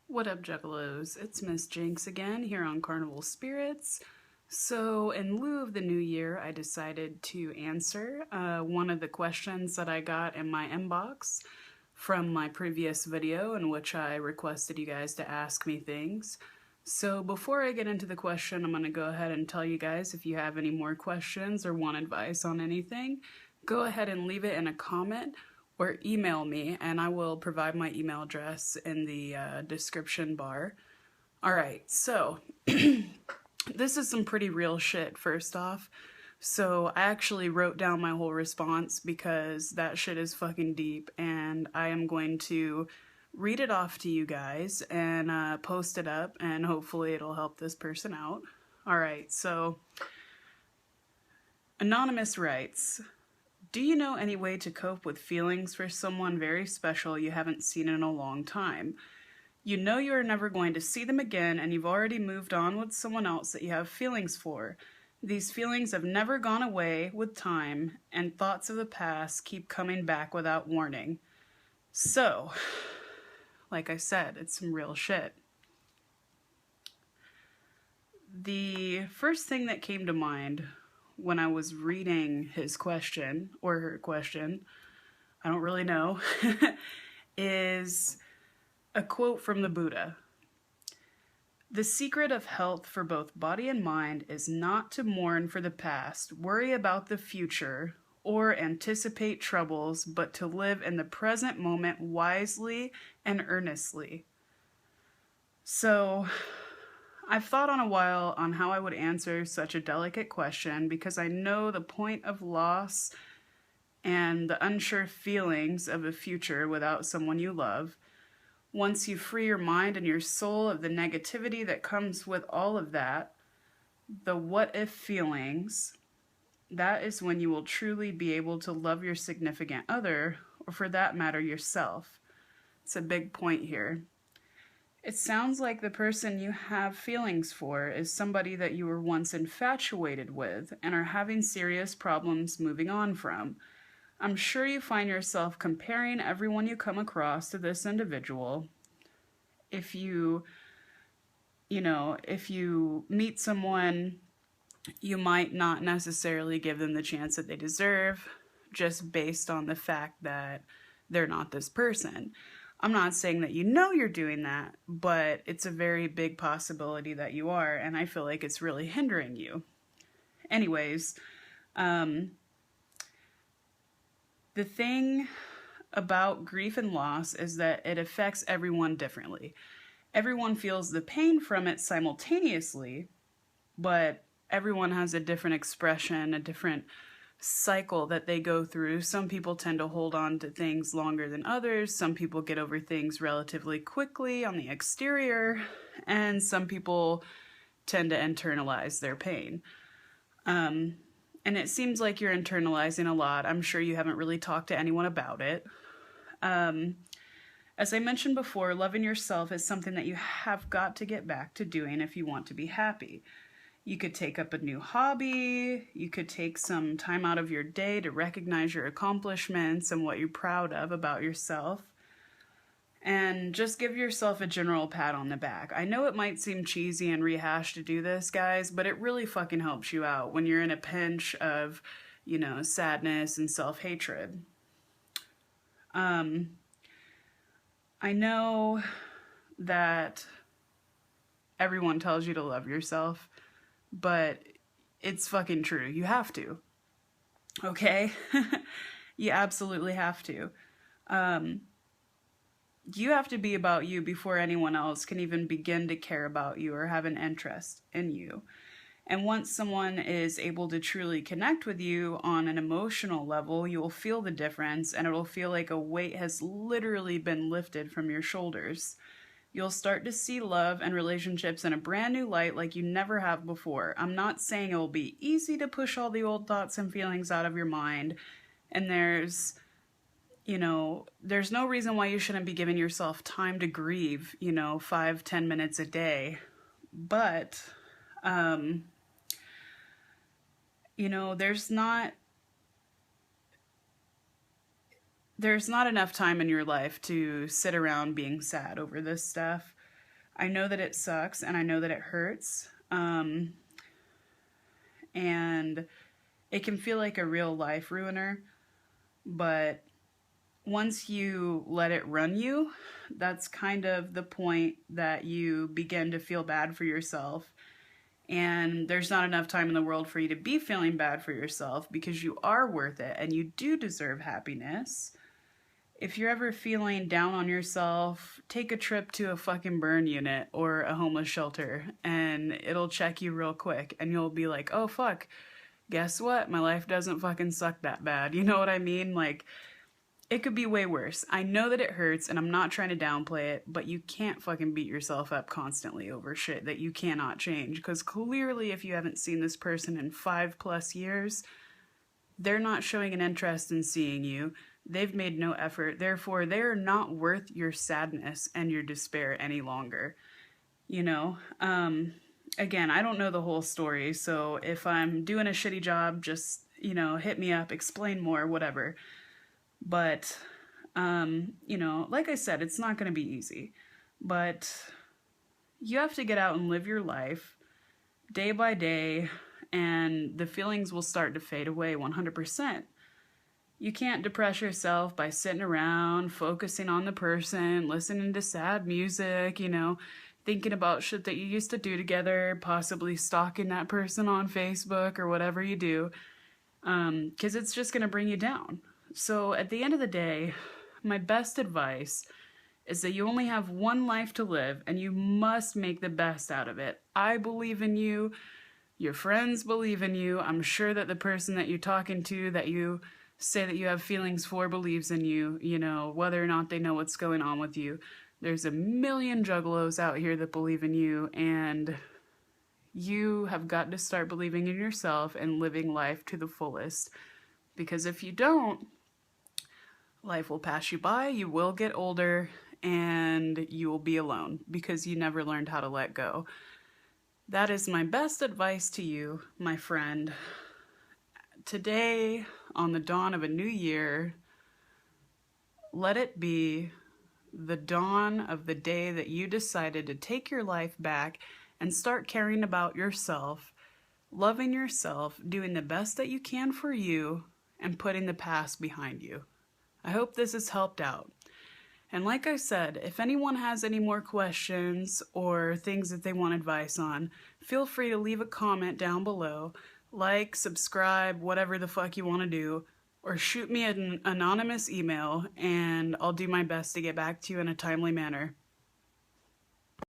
What up, Juggalos? It's Miss Jinx again here on Carnival Spirits. So, in lieu of the new year, I decided to answer one of the questions that I got in my inbox from my previous video, in which I requested you guys to ask me things. So, before I get into the question, I'm going to go ahead and tell you guys if you have any more questions or want advice on anything, go ahead and leave it in a comment or email me, and I will provide my email address in the description bar. Alright, so this is some pretty real shit, first off. So I actually wrote down my whole response because that shit is fucking deep, and I am going to read it off to you guys and post it up, and hopefully it'll help this person out. Alright, so Anonymous writes, do you know any way to cope with feelings for someone very special you haven't seen in a long time? You know you are never going to see them again, and you've already moved on with someone else that you have feelings for. These feelings have never gone away with time, and thoughts of the past keep coming back without warning. So, like I said, it's some real shit. The first thing that came to mind when I was reading his question, or her question, I don't really know, is a quote from the Buddha. The secret of health for both body and mind is not to mourn for the past, worry about the future, or anticipate troubles, but to live in the present moment wisely and earnestly. So, I've thought on a while on how I would answer such a delicate question because I know the point of loss and the unsure feelings of a future without someone you love. Once you free your mind and your soul of the negativity that comes with all of that, the what if feelings, that is when you will truly be able to love your significant other, or for that matter, yourself. It's a big point here. It sounds like the person you have feelings for is somebody that you were once infatuated with and are having serious problems moving on from. I'm sure you find yourself comparing everyone you come across to this individual. If you meet someone, you might not necessarily give them the chance that they deserve just based on the fact that they're not this person. I'm not saying that you know you're doing that, but it's a very big possibility that you are, and I feel like it's really hindering you. Anyways, the thing about grief and loss is that it affects everyone differently. Everyone feels the pain from it simultaneously, but everyone has a different expression, a different cycle that they go through. Some people tend to hold on to things longer than others. Some people get over things relatively quickly on the exterior, and some people tend to internalize their pain. And it seems like you're internalizing a lot. I'm sure you haven't really talked to anyone about it. As I mentioned before, loving yourself is something that you have got to get back to doing if you want to be happy. You could take up a new hobby, you could take some time out of your day to recognize your accomplishments and what you're proud of about yourself. And just give yourself a general pat on the back. I know it might seem cheesy and rehashed to do this, guys, but it really fucking helps you out when you're in a pinch of, sadness and self-hatred. I know that everyone tells you to love yourself, but it's fucking true. You have to. Okay? You absolutely have to. You have to be about you before anyone else can even begin to care about you or have an interest in you. And once someone is able to truly connect with you on an emotional level, you will feel the difference, and it'll feel like a weight has literally been lifted from your shoulders. You'll start to see love and relationships in a brand new light like you never have before. I'm not saying it will be easy to push all the old thoughts and feelings out of your mind. And there's no reason why you shouldn't be giving yourself time to grieve, 5-10 minutes a day. But, there's not enough time in your life to sit around being sad over this stuff. I know that it sucks and I know that it hurts. And it can feel like a real life ruiner, but once you let it run you, that's kind of the point that you begin to feel bad for yourself. And there's not enough time in the world for you to be feeling bad for yourself because you are worth it and you do deserve happiness. If you're ever feeling down on yourself, take a trip to a fucking burn unit or a homeless shelter and it'll check you real quick and you'll be like, oh fuck, guess what? My life doesn't fucking suck that bad. You know what I mean? Like, it could be way worse. I know that it hurts and I'm not trying to downplay it, but you can't fucking beat yourself up constantly over shit that you cannot change. Because clearly, if you haven't seen this person in 5+ years, they're not showing an interest in seeing you. They've made no effort. Therefore, they're not worth your sadness and your despair any longer. You know? Again, I don't know the whole story, so if I'm doing a shitty job, just, hit me up, explain more, whatever. But, like I said, it's not going to be easy. But you have to get out and live your life day by day, and the feelings will start to fade away 100%. You can't depress yourself by sitting around, focusing on the person, listening to sad music, thinking about shit that you used to do together, possibly stalking that person on Facebook or whatever you do, because it's just going to bring you down. So at the end of the day, my best advice is that you only have one life to live and you must make the best out of it. I believe in you. Your friends believe in you. I'm sure that the person that you're talking to that you say that you have feelings for believes in you, whether or not they know what's going on with you. There's a million juggalos out here that believe in you, and you have got to start believing in yourself and living life to the fullest. Because if you don't, life will pass you by, you will get older, and you will be alone because you never learned how to let go. That is my best advice to you, my friend. Today, on the dawn of a new year, let it be the dawn of the day that you decided to take your life back and start caring about yourself, loving yourself, doing the best that you can for you, and putting the past behind you. I hope this has helped out. And like I said, if anyone has any more questions or things that they want advice on, feel free to leave a comment down below, like, subscribe, whatever the fuck you want to do, or shoot me an anonymous email and I'll do my best to get back to you in a timely manner.